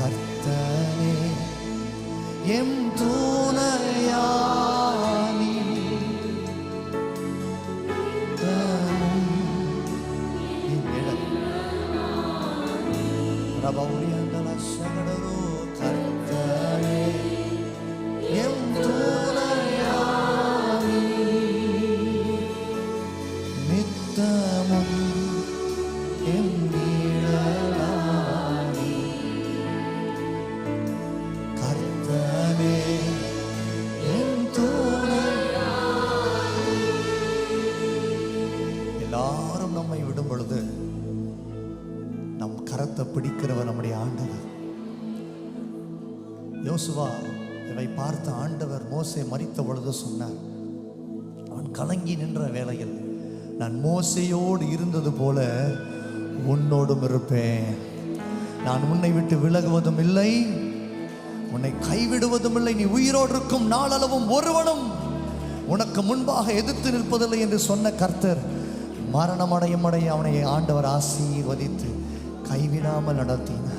கர்த்தரே எம் துணையானி பிரபௌரியங்கள சகடரோ கர்த்தரே எம் துணையானி நித்தமும் எம் நீழலானி கர்த்தரே எம் துணையானி. எல்லாரும் நம்மை விடும் பொழுது நம் கரத்தை பிடிக்கிறவர் நம்முடைய ஆண்டவர். யோசுவா இவை பார்த்த ஆண்டவர் மோசே மரித்த பொழுது சொன்னார், அவன் கலங்கி நின்ற வேளையில் நான் மோசேயோடு இருந்தது போல உன்னோடும் இருப்பேன். நான் உன்னை விட்டு விலகுவதும் இல்லை, உன்னை கைவிடுவதும் இல்லை. நீ உயிரோடு இருக்கும் நாளளவும் ஒருவனும் உனக்கு முன்பாக எதிர்த்து நிற்பதில்லை என்று சொன்ன கர்த்தர் மரணம் அடைய அவனை ஆண்டவர் ஆசீர்வதித்து கைவிடாமல் நடத்தினார்.